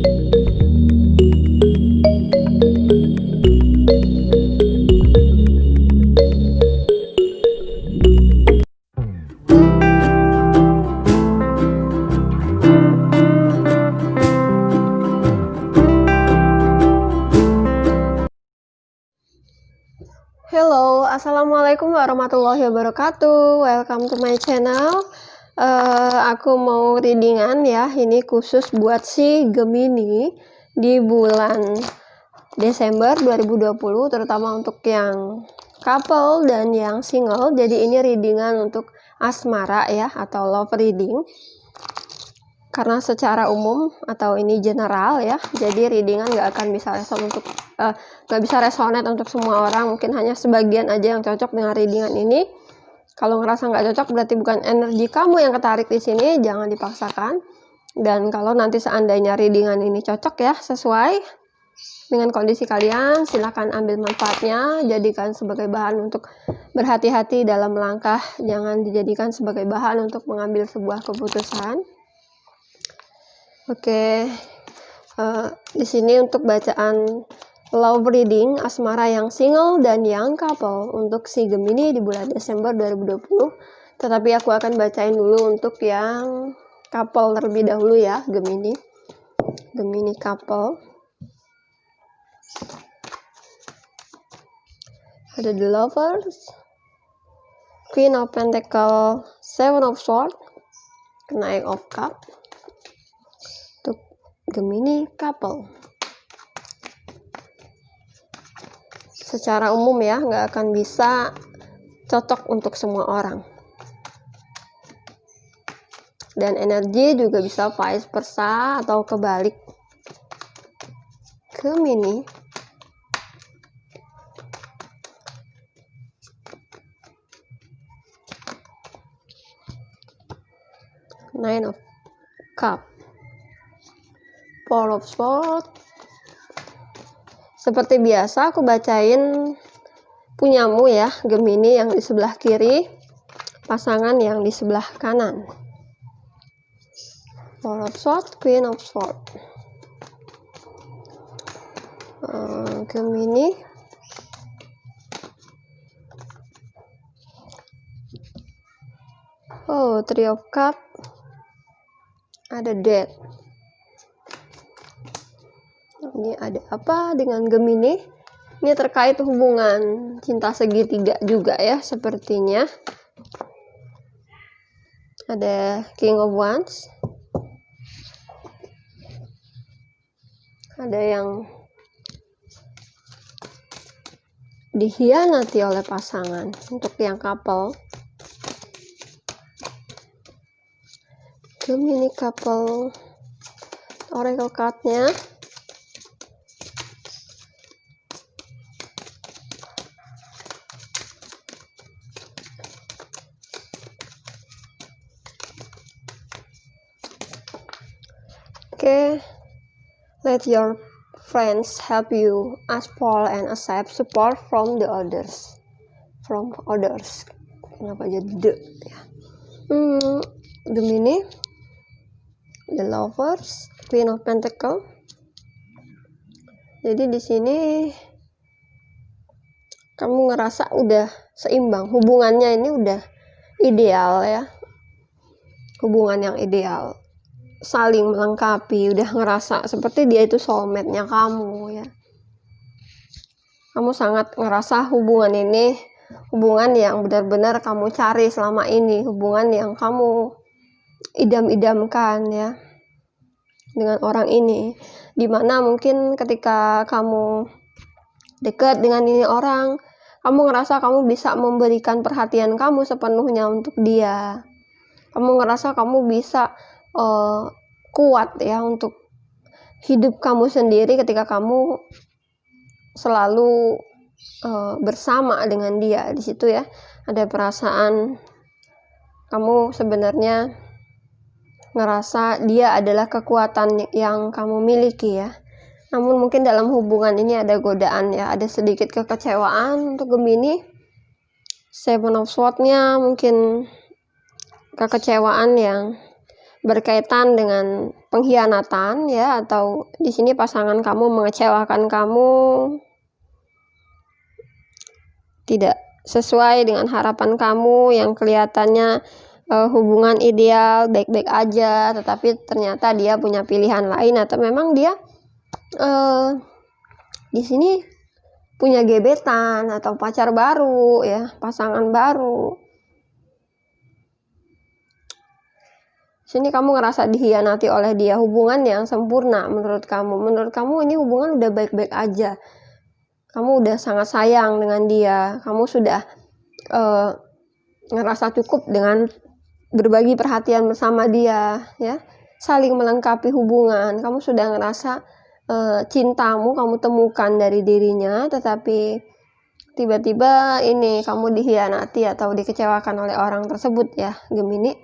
Hello, assalamualaikum warahmatullahi wabarakatuh. Welcome to my channel. Aku mau readingan ya. Ini khusus buat si Gemini di bulan Desember 2020, terutama untuk yang couple dan yang single. Jadi ini readingan untuk asmara ya, atau love reading. Karena secara umum atau ini general ya, jadi readingan nggak akan bisa nggak bisa resonate untuk semua orang, mungkin hanya sebagian aja yang cocok dengan readingan ini. Kalau ngerasa nggak cocok berarti bukan energi kamu yang ketarik di sini, jangan dipaksakan. Dan kalau nanti seandainya readingan ini cocok ya, sesuai dengan kondisi kalian, silahkan ambil manfaatnya, jadikan sebagai bahan untuk berhati-hati dalam melangkah, jangan dijadikan sebagai bahan untuk mengambil sebuah keputusan. Oke, di sini untuk bacaan love reading asmara yang single dan yang couple untuk si Gemini di bulan Desember 2020. Tetapi aku akan bacain dulu untuk yang couple terlebih dahulu ya, Gemini couple. Ada the Lovers, Queen of Pentacles, Seven of Swords, Knight of Cups. Gemini couple secara umum ya, nggak akan bisa cocok untuk semua orang, dan energi juga bisa vice versa atau kebalik. Gemini Nine of Cups, Four of Swords. Seperti biasa aku bacain punyamu ya, Gemini yang di sebelah kiri, pasangan yang di sebelah kanan. Four of Swords, Queen of Swords. Gemini Three of Cups. Ada Death. Ini ada apa dengan Gemini? Ini terkait hubungan cinta segitiga juga ya, sepertinya. Ada King of Wands. Ada yang dikhianati oleh pasangan untuk yang couple. Gemini couple. Oracle card-nya. Okay, let your friends help you ask for and accept support from the others. Kenapa jadi the ya? Gemini, the Lovers, Queen of Pentacles. Jadi di sini kamu ngerasa udah seimbang, hubungannya ini udah ideal ya, hubungan yang ideal, saling melengkapi, udah ngerasa seperti dia itu soulmate-nya kamu ya. Kamu sangat ngerasa hubungan ini hubungan yang benar-benar kamu cari selama ini, hubungan yang kamu idam-idamkan ya dengan orang ini, dimana mungkin ketika kamu dekat dengan ini orang, kamu ngerasa kamu bisa memberikan perhatian kamu sepenuhnya untuk dia. Kamu ngerasa kamu bisa kuat ya untuk hidup kamu sendiri ketika kamu selalu bersama dengan dia. Di situ ya ada perasaan kamu sebenarnya ngerasa dia adalah kekuatan yang kamu miliki ya. Namun mungkin dalam hubungan ini ada godaan ya, ada sedikit kekecewaan untuk Gemini. Seven of Swords-nya mungkin kekecewaan yang berkaitan dengan pengkhianatan ya, atau di sini pasangan kamu mengecewakan kamu, tidak sesuai dengan harapan kamu yang kelihatannya hubungan ideal baik-baik aja, tetapi ternyata dia punya pilihan lain, atau memang dia di sini punya gebetan atau pacar baru ya, pasangan baru. Sini kamu ngerasa dikhianati oleh dia, hubungan yang sempurna menurut kamu ini hubungan udah baik-baik aja, kamu udah sangat sayang dengan dia, kamu sudah ngerasa cukup dengan berbagi perhatian bersama dia ya, saling melengkapi hubungan, kamu sudah ngerasa cintamu kamu temukan dari dirinya, tetapi tiba-tiba ini kamu dikhianati atau dikecewakan oleh orang tersebut ya Gemini.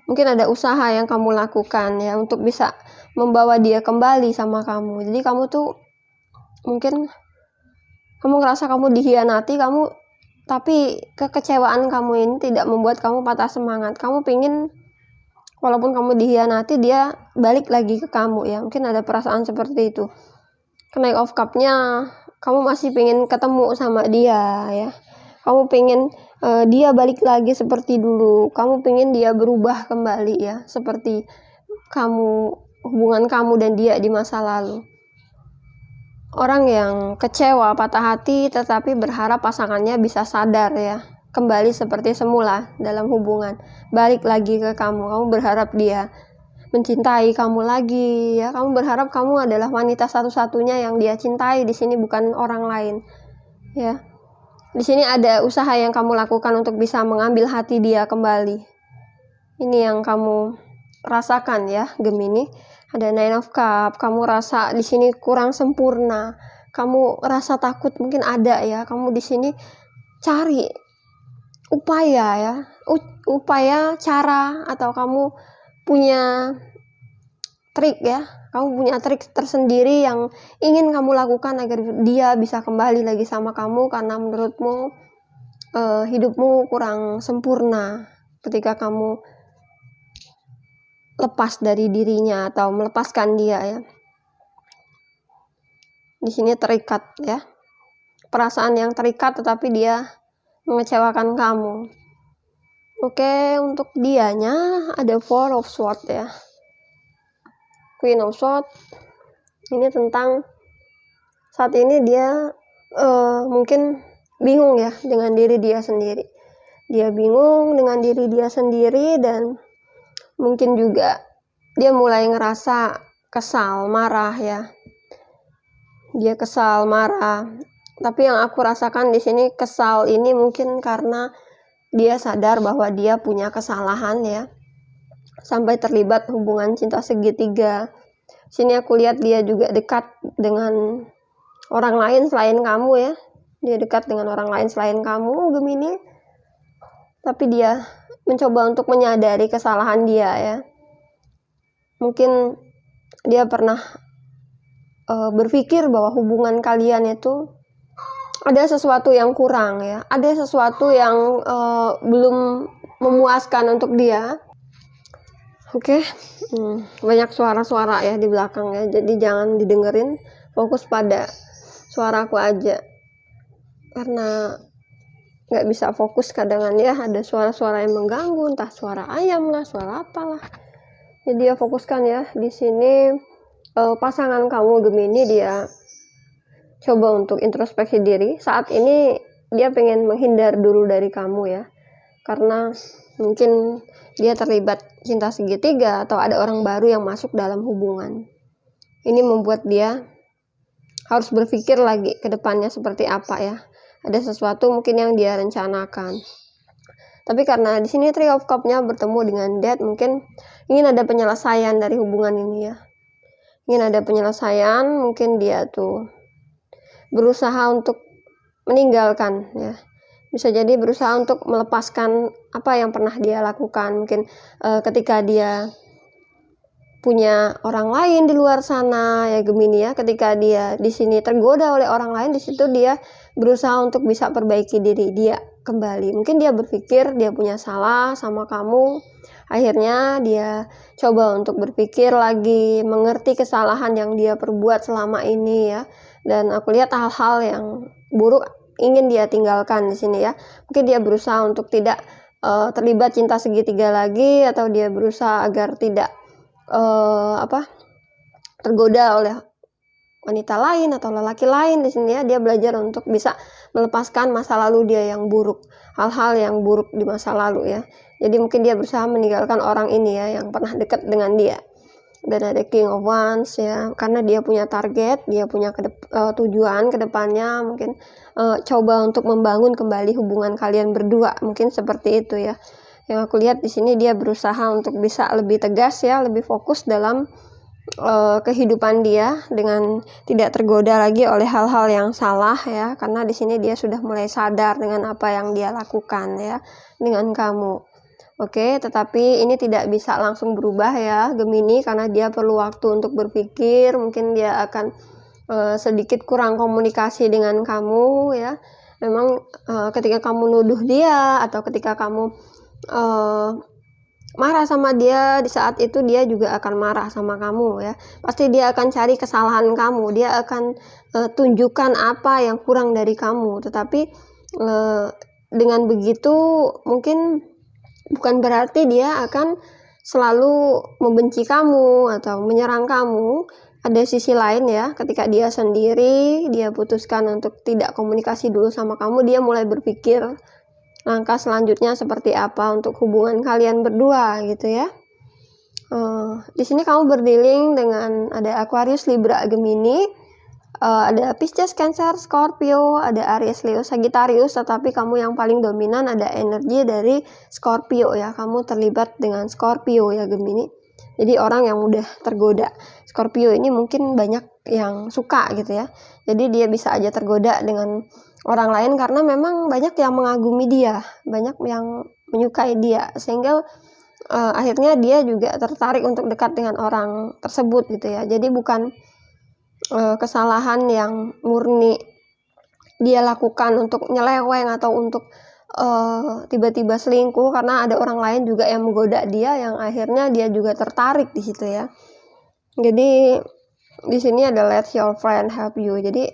Mungkin ada usaha yang kamu lakukan ya untuk bisa membawa dia kembali sama kamu. Jadi kamu tuh mungkin kamu ngerasa kamu dikhianati, tapi kekecewaan kamu ini tidak membuat kamu patah semangat. Kamu pingin walaupun kamu dikhianati dia balik lagi ke kamu ya. Mungkin ada perasaan seperti itu. Knight of Cup-nya kamu masih pingin ketemu sama dia ya. Kamu pingin dia balik lagi seperti dulu, kamu pengen dia berubah kembali ya, seperti hubungan kamu dan dia di masa lalu. Orang yang kecewa, patah hati, tetapi berharap pasangannya bisa sadar ya, kembali seperti semula dalam hubungan, balik lagi ke kamu berharap dia mencintai kamu lagi ya, kamu berharap kamu adalah wanita satu-satunya yang dia cintai di sini, bukan orang lain ya. Di sini ada usaha yang kamu lakukan untuk bisa mengambil hati dia kembali. Ini yang kamu rasakan ya, Gemini. Ada Nine of Cup, kamu rasa di sini kurang sempurna. Kamu rasa takut mungkin ada ya. Kamu di sini cari upaya ya, upaya cara, atau kamu punya trik ya. Kamu punya trik tersendiri yang ingin kamu lakukan agar dia bisa kembali lagi sama kamu, karena menurutmu hidupmu kurang sempurna ketika kamu lepas dari dirinya atau melepaskan dia ya. Di sini terikat ya, perasaan yang terikat, tetapi dia mengecewakan kamu. Oke, untuk dianya ada Four of Swords ya, Queen of Swords. Ini tentang saat ini dia mungkin bingung ya dengan diri dia sendiri. Dia bingung dengan diri dia sendiri, dan mungkin juga dia mulai ngerasa kesal, marah ya. Dia kesal, marah. Tapi yang aku rasakan di sini kesal ini mungkin karena dia sadar bahwa dia punya kesalahan ya, sampai terlibat hubungan cinta segitiga. Sini aku lihat dia juga dekat dengan orang lain selain kamu ya. Dia dekat dengan orang lain selain kamu, Gemini. Tapi dia mencoba untuk menyadari kesalahan dia ya. Mungkin dia pernah berpikir bahwa hubungan kalian itu ada sesuatu yang kurang ya. Ada sesuatu yang belum memuaskan untuk dia. Oke, banyak suara-suara ya di belakang ya, jadi jangan didengerin, fokus pada suaraku aja, karena nggak bisa fokus kadang ya, ada suara-suara yang mengganggu, entah suara ayam lah, suara apalah. Jadi ya fokuskan ya di sini. Pasangan kamu Gemini dia coba untuk introspeksi diri. Saat ini dia pengen menghindar dulu dari kamu ya, karena mungkin dia terlibat cinta segitiga atau ada orang baru yang masuk dalam hubungan. Ini membuat dia harus berpikir lagi ke depannya seperti apa ya. Ada sesuatu mungkin yang dia rencanakan. Tapi karena di sini Three of Cup-nya bertemu dengan Death, mungkin ingin ada penyelesaian dari hubungan ini ya. Ingin ada penyelesaian, mungkin dia tuh berusaha untuk meninggalkan ya. Bisa jadi berusaha untuk melepaskan apa yang pernah dia lakukan. Mungkin ketika dia punya orang lain di luar sana ya Gemini ya, ketika dia di sini tergoda oleh orang lain, di situ dia berusaha untuk bisa perbaiki diri dia kembali. Mungkin dia berpikir dia punya salah sama kamu, Akhirnya dia coba untuk berpikir lagi, mengerti kesalahan yang dia perbuat selama ini ya. Dan aku lihat hal-hal yang buruk ingin dia tinggalkan di sini ya. Mungkin dia berusaha untuk tidak terlibat cinta segitiga lagi, atau dia berusaha agar tidak tergoda oleh wanita lain atau lelaki lain di sini ya. Dia belajar untuk bisa melepaskan masa lalu dia yang buruk, hal-hal yang buruk di masa lalu ya. Jadi mungkin dia berusaha meninggalkan orang ini ya yang pernah dekat dengan dia. Dan ada King of Wands ya, karena dia punya target, dia punya tujuan ke depannya, mungkin coba untuk membangun kembali hubungan kalian berdua, mungkin seperti itu ya. Yang aku lihat di sini dia berusaha untuk bisa lebih tegas ya, lebih fokus dalam kehidupan dia dengan tidak tergoda lagi oleh hal-hal yang salah ya, karena di sini dia sudah mulai sadar dengan apa yang dia lakukan ya dengan kamu. Oke, tetapi ini tidak bisa langsung berubah ya Gemini, karena dia perlu waktu untuk berpikir. Mungkin dia akan sedikit kurang komunikasi dengan kamu ya. Memang ketika kamu nuduh dia atau ketika kamu marah sama dia, di saat itu dia juga akan marah sama kamu ya. Pasti dia akan cari kesalahan kamu, dia akan tunjukkan apa yang kurang dari kamu. Tetapi dengan begitu mungkin bukan berarti dia akan selalu membenci kamu atau menyerang kamu. Ada sisi lain ya, ketika dia sendiri, dia putuskan untuk tidak komunikasi dulu sama kamu, dia mulai berpikir langkah selanjutnya seperti apa untuk hubungan kalian berdua gitu ya. Di sini kamu berdealing dengan ada Aquarius, Libra, Gemini, ada Pisces, Cancer, Scorpio, ada Aries, Leo, Sagittarius, tetapi kamu yang paling dominan ada energi dari Scorpio ya. Kamu terlibat dengan Scorpio ya Gemini. Jadi orang yang mudah tergoda. Scorpio ini mungkin banyak yang suka gitu ya. Jadi dia bisa aja tergoda dengan orang lain karena memang banyak yang mengagumi dia, banyak yang menyukai dia, sehingga akhirnya dia juga tertarik untuk dekat dengan orang tersebut gitu ya. Jadi bukan kesalahan yang murni dia lakukan untuk nyeleweng atau untuk tiba-tiba selingkuh, karena ada orang lain juga yang menggoda dia, yang akhirnya dia juga tertarik di situ ya. Jadi di sini ada let your friend help you. Jadi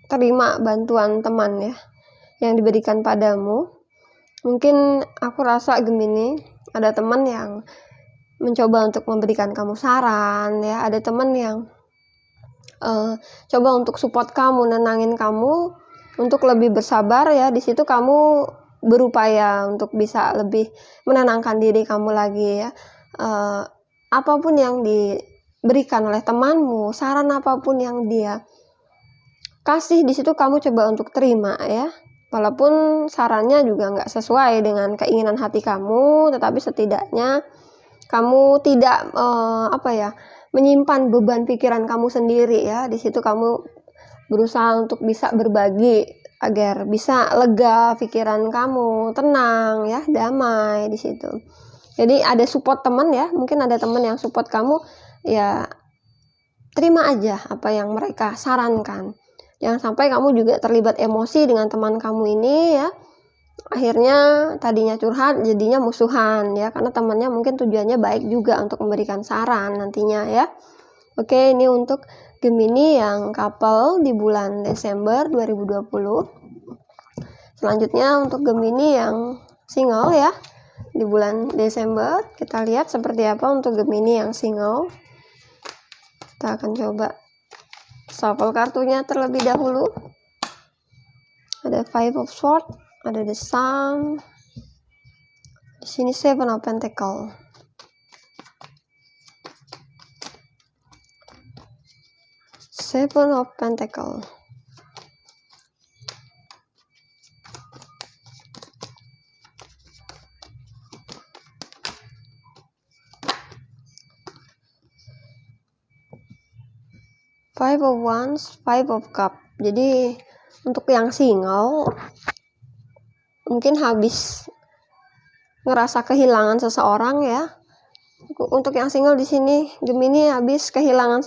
terima bantuan teman ya yang diberikan padamu. Mungkin aku rasa Gemini ada teman yang mencoba untuk memberikan kamu saran ya, ada teman yang coba untuk support kamu, nenangin kamu untuk lebih bersabar ya. Di situ kamu berupaya untuk bisa lebih menenangkan diri kamu lagi ya. Apapun yang diberikan oleh temanmu, saran apapun yang dia kasih, di situ kamu coba untuk terima ya. Walaupun sarannya juga nggak sesuai dengan keinginan hati kamu, tetapi setidaknya kamu tidak menyimpan beban pikiran kamu sendiri ya. Di situ kamu berusaha untuk bisa berbagi agar bisa lega pikiran kamu, tenang ya, damai di situ. Jadi ada support teman ya, mungkin ada teman yang support kamu ya, terima aja apa yang mereka sarankan. Jangan sampai kamu juga terlibat emosi dengan teman kamu ini ya. Akhirnya tadinya curhat jadinya musuhan ya, karena temannya mungkin tujuannya baik juga untuk memberikan saran nantinya ya. Oke, ini untuk Gemini yang couple di bulan Desember 2020. Selanjutnya untuk Gemini yang single ya di bulan Desember, kita lihat seperti apa untuk Gemini yang single. Kita akan coba shuffle kartunya terlebih dahulu. Ada Five of Swords, ada The Sun, di sini Seven of Pentacles, Seven of Pentacles, Five of Wands, Five of Cups. Jadi untuk yang single mungkin habis ngerasa kehilangan seseorang ya. Untuk yang single di sini Gemini habis kehilangan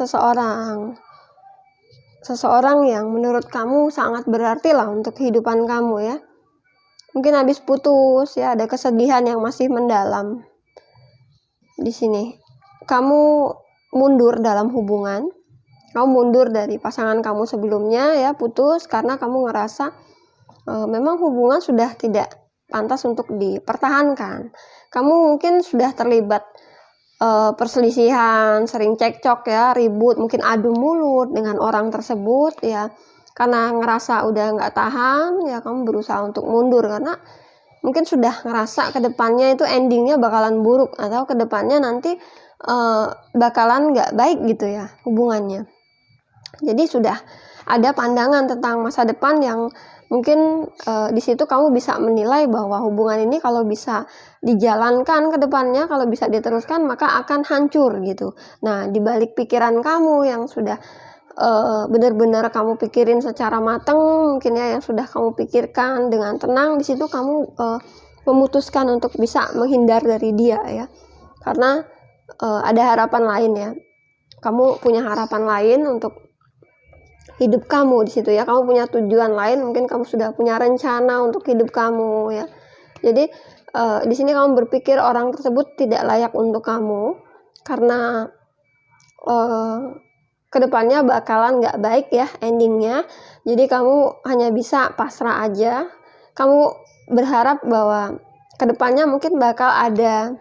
seseorang yang menurut kamu sangat berarti lah untuk kehidupan kamu ya. Mungkin habis putus ya, ada kesedihan yang masih mendalam. di sini kamu mundur dalam hubungan, kamu mundur dari pasangan kamu sebelumnya ya, putus karena kamu ngerasa memang hubungan sudah tidak pantas untuk dipertahankan. Kamu mungkin sudah terlibat perselisihan, sering cekcok ya, ribut, mungkin adu mulut dengan orang tersebut ya. Karena ngerasa udah nggak tahan ya, kamu berusaha untuk mundur karena mungkin sudah ngerasa kedepannya itu endingnya bakalan buruk, atau kedepannya nanti bakalan nggak baik gitu ya hubungannya. Jadi sudah ada pandangan tentang masa depan yang mungkin di situ kamu bisa menilai bahwa hubungan ini kalau bisa dijalankan ke depannya, kalau bisa diteruskan maka akan hancur gitu. Nah, di balik pikiran kamu yang sudah benar-benar kamu pikirin secara matang mungkin ya, yang sudah kamu pikirkan dengan tenang, di situ kamu memutuskan untuk bisa menghindar dari dia ya. Karena ada harapan lain ya. Kamu punya harapan lain untuk hidup kamu di situ ya. Kamu punya tujuan lain, mungkin kamu sudah punya rencana untuk hidup kamu ya. Jadi di sini kamu berpikir orang tersebut tidak layak untuk kamu karena kedepannya bakalan nggak baik ya endingnya. Jadi kamu hanya bisa pasrah aja. Kamu berharap bahwa kedepannya mungkin bakal ada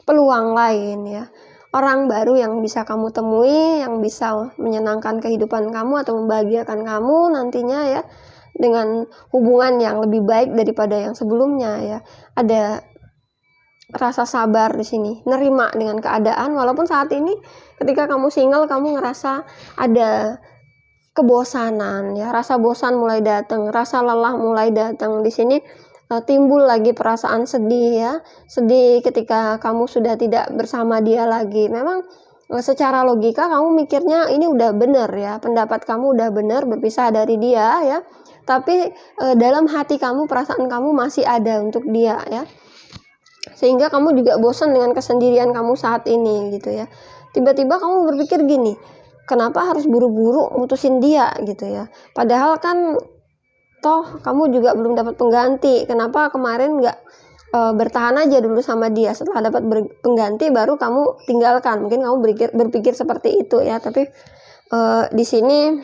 peluang lain ya, orang baru yang bisa kamu temui, yang bisa menyenangkan kehidupan kamu atau membahagiakan kamu nantinya ya, dengan hubungan yang lebih baik daripada yang sebelumnya ya. Ada rasa sabar di sini, nerima dengan keadaan walaupun saat ini ketika kamu single kamu ngerasa ada kebosanan ya, rasa bosan mulai datang, rasa lelah mulai datang. Di sini timbul lagi perasaan sedih ya, sedih ketika kamu sudah tidak bersama dia lagi. Memang secara logika kamu mikirnya ini udah bener ya, pendapat kamu udah bener berpisah dari dia ya, tapi dalam hati kamu, perasaan kamu masih ada untuk dia ya, sehingga kamu juga bosan dengan kesendirian kamu saat ini gitu ya. Tiba-tiba kamu berpikir gini, kenapa harus buru-buru mutusin dia gitu ya, padahal kan toh kamu juga belum dapat pengganti, kenapa kemarin nggak bertahan aja dulu sama dia, setelah dapat pengganti baru kamu tinggalkan. Mungkin kamu berpikir seperti itu ya, tapi di sini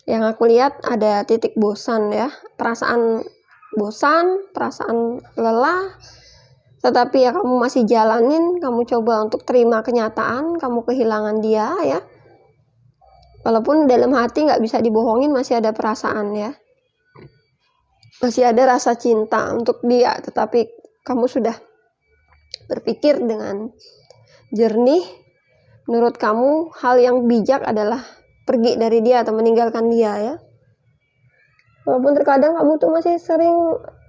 yang aku lihat ada titik bosan ya, perasaan bosan, perasaan lelah, tetapi ya kamu masih jalanin, kamu coba untuk terima kenyataan kamu kehilangan dia ya, walaupun dalam hati nggak bisa dibohongin, masih ada perasaan ya, masih ada rasa cinta untuk dia, tetapi kamu sudah berpikir dengan jernih. Menurut kamu hal yang bijak adalah pergi dari dia atau meninggalkan dia ya, walaupun terkadang kamu tuh masih sering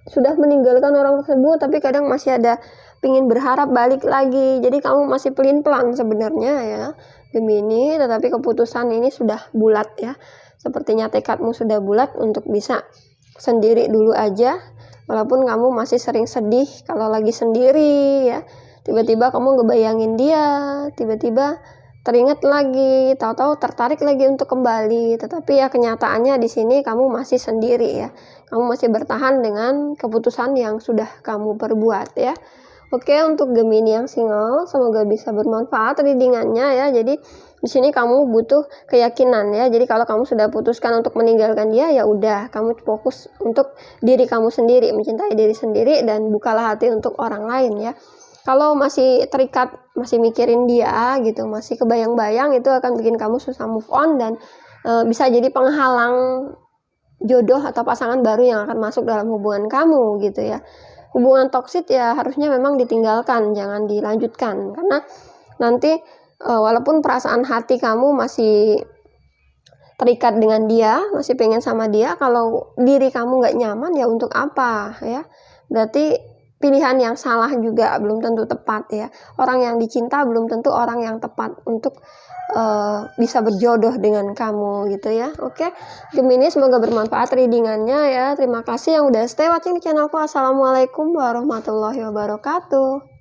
sudah meninggalkan orang tersebut, tapi kadang masih ada pingin berharap balik lagi. Jadi kamu masih pelin-pelan sebenarnya ya Gemini, tetapi keputusan ini sudah bulat ya, sepertinya tekadmu sudah bulat untuk bisa sendiri dulu aja. Walaupun kamu masih sering sedih kalau lagi sendiri ya, tiba-tiba kamu ngebayangin dia, tiba-tiba teringat lagi, tahu-tahu tertarik lagi untuk kembali, tetapi ya kenyataannya di sini kamu masih sendiri ya, kamu masih bertahan dengan keputusan yang sudah kamu perbuat ya. Oke, untuk Gemini yang single, semoga bisa bermanfaat readingannya ya. Jadi di sini kamu butuh keyakinan ya. Jadi kalau kamu sudah putuskan untuk meninggalkan dia, ya udah, kamu fokus untuk diri kamu sendiri, mencintai diri sendiri, dan bukalah hati untuk orang lain ya. Kalau masih terikat, masih mikirin dia gitu, masih kebayang-bayang, itu akan bikin kamu susah move on dan bisa jadi penghalang jodoh atau pasangan baru yang akan masuk dalam hubungan kamu gitu ya. Hubungan toksik ya harusnya memang ditinggalkan, jangan dilanjutkan, karena nanti walaupun perasaan hati kamu masih terikat dengan dia, masih pengen sama dia, kalau diri kamu nggak nyaman ya untuk apa ya, berarti pilihan yang salah juga belum tentu tepat ya. Orang yang dicinta belum tentu orang yang tepat untuk bisa berjodoh dengan kamu gitu ya. Oke, Gemini, semoga bermanfaat readingannya ya. Terima kasih yang udah stay watching di channelku. Assalamualaikum warahmatullahi wabarakatuh.